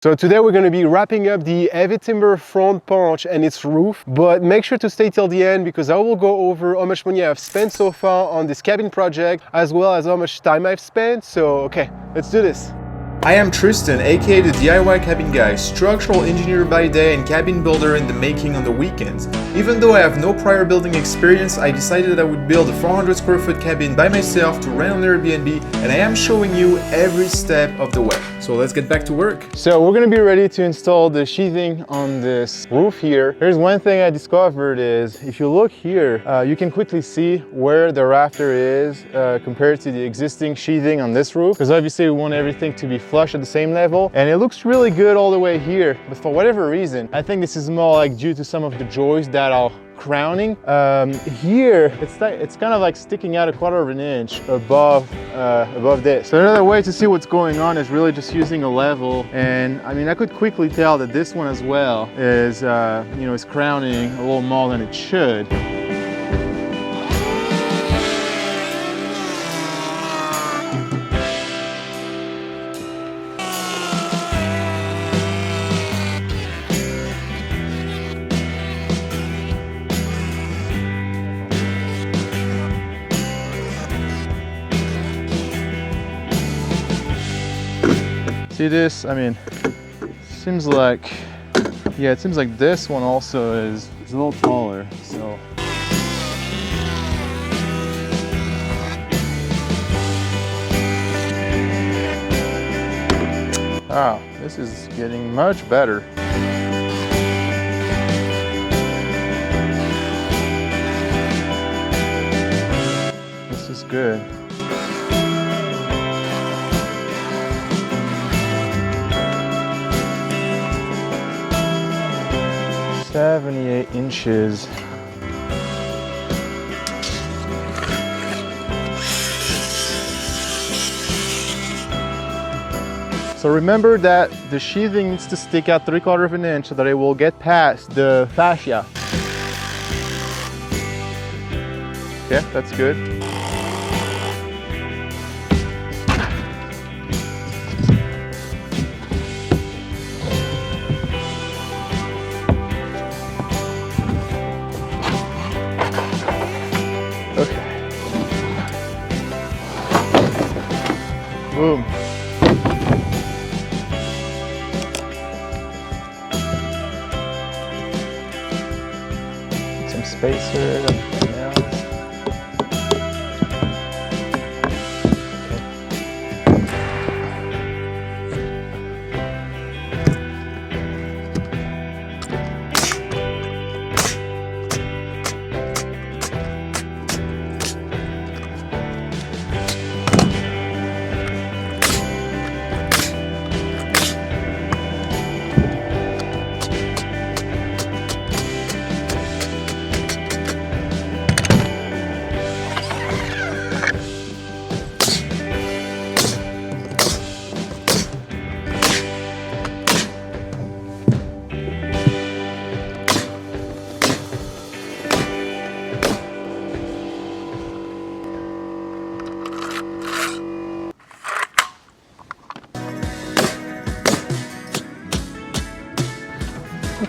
So today we're going to be wrapping up the heavy timber front porch and its roof, but make sure to stay till the end because I will go over how much money I've spent so far on this cabin project as well as how much time I've spent. So okay, let's do this. I am Tristan, aka the DIY Cabin Guy, structural engineer by day and cabin builder in the making on the weekends. Even though I have no prior building experience, I decided I would build a 400 square foot cabin by myself to rent on Airbnb, and I am showing you every step of the way. So let's get back to work. So we're going to be ready to install the sheathing on this roof here. Here's one thing I discovered is if you look here, you can quickly see where the rafter is compared to the existing sheathing on this roof, because obviously we want everything to be flush at the same level, and it looks really good all the way here, but for whatever reason I think this is more like due to some of the joists that are crowning. Here it's kind of like sticking out 1/4 inch above this. So another way to see what's going on is really just using a level, and I mean I could quickly tell that this one as well is you know, is crowning a little more than it should. See this? I mean, seems like, yeah, it seems like this one also is a little taller, so. Wow, this is getting much better. This is good. 78 inches. So remember that the sheathing needs to stick out 3/4 inch so that it will get past the fascia. Okay, that's good. Boom. Some spacer.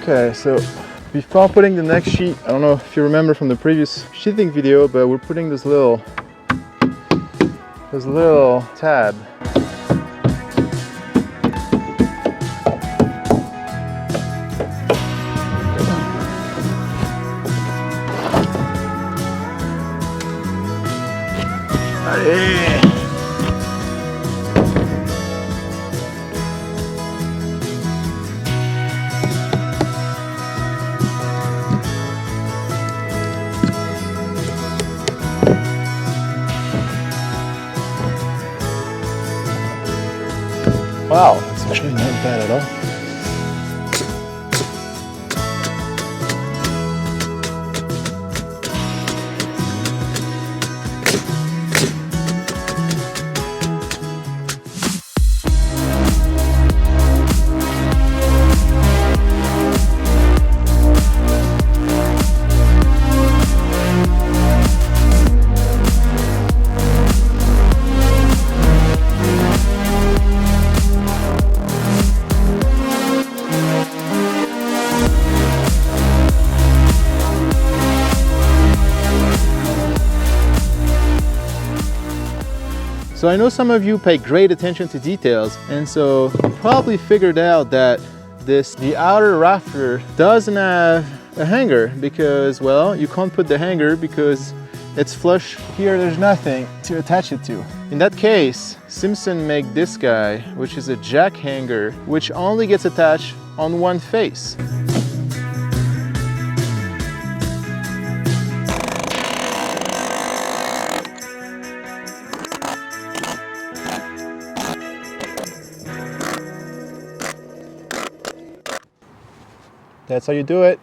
Okay, so before putting the next sheet, I don't know if you remember from the previous sheathing video, but we're putting this little tab. Allez. Wow, that's actually not bad at all. So I know some of you pay great attention to details, and so you probably figured out that the outer rafter doesn't have a hanger because, well, you can't put the hanger because it's flush here, there's nothing to attach it to. In that case, Simpson make this guy, which is a jack hanger, which only gets attached on one face. That's how you do it.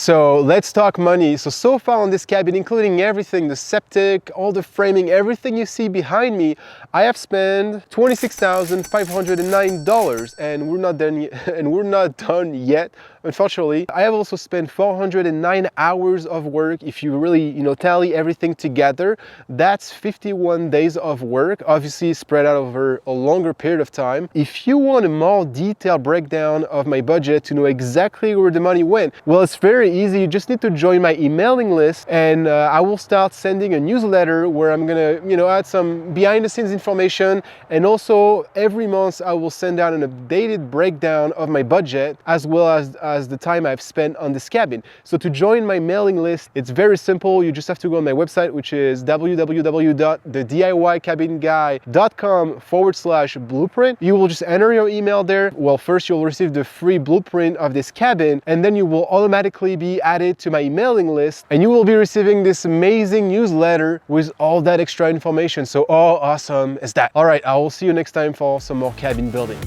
So let's talk money. So far on this cabin, including everything, the septic, all the framing, everything you see behind me, I have spent $26,509 and we're not done yet. Unfortunately, I have also spent 409 hours of work. If you really, tally everything together, that's 51 days of work, obviously spread out over a longer period of time. If you want a more detailed breakdown of my budget to know exactly where the money went, well, it's very easy. You just need to join my emailing list, and I will start sending a newsletter where I'm gonna, add some behind the scenes information, and also every month I will send out an updated breakdown of my budget as well as the time I've spent on this cabin. So to join my mailing list, it's very simple. You just have to go on my website, which is www.thediycabinguy.com/blueprint. You will just enter your email there. Well, first you'll receive the free blueprint of this cabin, and then you will automatically be added to my emailing list, and you will be receiving this amazing newsletter with all that extra information. So how awesome is that? All right, I will see you next time for some more cabin building.